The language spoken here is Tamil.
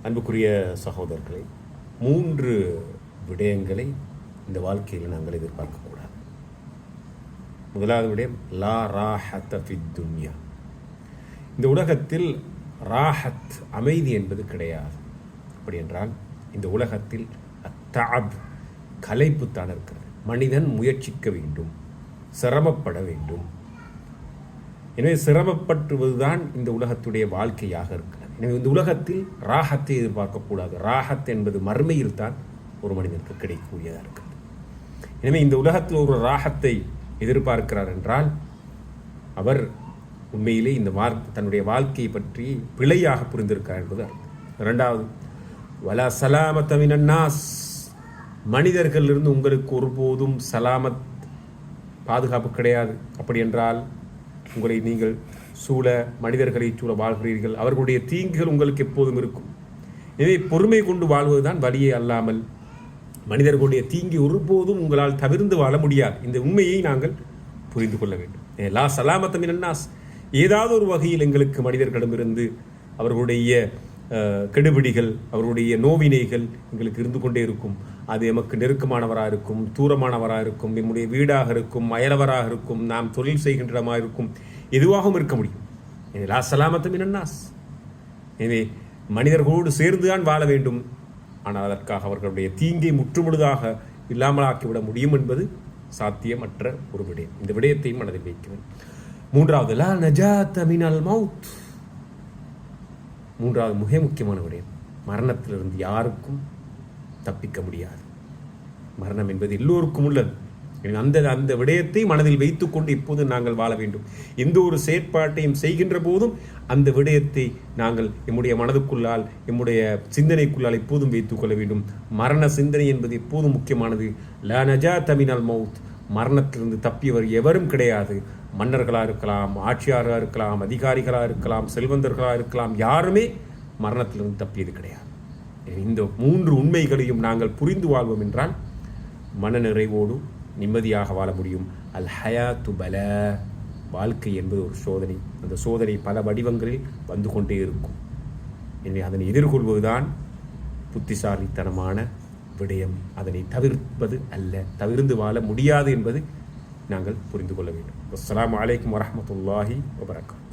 அன்புக்குரிய சகோதரர்களை, 3 விடயங்களை இந்த வாழ்க்கையில் நாங்கள் எதிர்பார்க்கக்கூடாது. முதலாவது விடயம், லா ராஹத்த ஃபித் துன்யா. இந்த உலகத்தில் ராஹத், அமைதி என்பது கிடையாது. அப்படி என்றால் இந்த உலகத்தில் அத்தாப், களைப்புத்தான் இருக்கிறது. மனிதன் முயற்சிக்க வேண்டும், சிரமப்பட வேண்டும். எனவே சிரமப்பட்டுவதுதான் இந்த உலகத்துடைய வாழ்க்கையாக இருக்கிறது. எனவே இந்த உலகத்தில் ராஹத்தை எதிர்பார்க்கக்கூடாது. ராஹத் என்பது மறுமையில் தான் ஒரு மனிதனுக்கு கிடைக்கக்கூடியதாக இருக்கிறது. எனவே இந்த உலகத்தில் ஒரு ராஹத்தை எதிர்பார்க்கிறார் என்றால் அவர் உண்மையிலே இந்த தன்னுடைய வாழ்க்கையை பற்றி பிழையாக புரிந்திருக்கிறார் என்பது அர்த்தம். இரண்டாவது, வலா சலாமத்த மினன் நாஸ். மனிதர்களிலிருந்து உங்களுக்கு ஒருபோதும் சலாமத், பாதுகாப்பு கிடையாது. அப்படி என்றால் உங்களை நீங்கள் மனிதர்களை சூழ வாழ்கிறீர்கள், அவர்களுடைய தீங்குகள் உங்களுக்கு எப்போதும் இருக்கும். எனவே பொறுமை கொண்டு வாழ்வதுதான் வழியே அல்லாமல் மனிதர்களுடைய தீங்கி ஒருபோதும் உங்களால் தவிர்த்து வாழ முடியாது. இந்த உண்மையை நாங்கள் புரிந்து கொள்ள வேண்டும். லா சலாமத்த மினன் நாஸ். ஏதாவது ஒரு வகையில் எங்களுக்கு மனிதர்களிடமிருந்து அவர்களுடைய கெடுபிடிகள், அவருடைய நோவினைகள் எங்களுக்கு இருந்து கொண்டே இருக்கும். அது எமக்கு நெருக்கமானவராக இருக்கும், தூரமானவராக இருக்கும், நம்முடைய வீடாக இருக்கும், அயலவராக இருக்கும், நாம் தொழில் செய்கின்றமாக இருக்கும், எதுவாகவும் இருக்க முடியும். லா சலாமத்து மினன் நாஸ். எனவே மனிதர்களோடு சேர்ந்துதான் வாழ வேண்டும். ஆனால் அதற்காக அவர்களுடைய தீங்கை முற்றுமுழுதாக இல்லாமலாக்கிவிட முடியும் என்பது சாத்தியமற்ற ஒரு விடயம். இந்த விடயத்தையும் மனதில் வைக்கிறேன். மூன்றாவது, லா நஜாத மினல் மௌத். மூன்றாவது மிக முக்கியமான விடயம், மரணத்திலிருந்து யாருக்கும் தப்பிக்க முடியாது. மரணம் என்பது எல்லோருக்கும் உள்ளது. அந்த விடயத்தை மனதில் வைத்துக்கொண்டு இப்போது நாங்கள் வாழ வேண்டும். எந்த ஒரு செயற்பாட்டையும் செய்கின்ற போதும் அந்த விடயத்தை நாங்கள் எம்முடைய மனதுக்குள்ளால், எம்முடைய சிந்தனைக்குள்ளால் எப்போதும் வைத்துக் கொள்ள வேண்டும். மரண சிந்தனை என்பது எப்போதும் முக்கியமானது. லா நஜாத மினல் மௌத். மரணத்திலிருந்து தப்பியவர் எவரும் கிடையாது. மன்னர்களாக இருக்கலாம், ஆட்சியாளராக இருக்கலாம், அதிகாரிகளாக இருக்கலாம், செல்வந்தர்களாக இருக்கலாம், யாருமே மரணத்திலிருந்து தப்பியது கிடையாது. இந்த 3 உண்மைகளையும் நாங்கள் புரிந்து வாழ்வோம் என்றால் மன நிறைவோடு நிம்மதியாக வாழ முடியும். அல் ஹயாத்து பலா. வாழ்க்கை என்பது ஒரு சோதனை. அந்த சோதனை பல வடிவங்களில் வந்து கொண்டே இருக்கும். எனவே அதனை எதிர்கொள்வதுதான் புத்திசாலித்தனமான விடயம். அதனை தவிர்ப்பது அல்ல. தவிர்த்து வாழ முடியாது என்பது நாங்கள் புரிந்து கொள்ள வேண்டும். அஸ்ஸலாமு அலைக்கும் வரஹ்மத்துல்லாஹி வபரகாத்துஹு.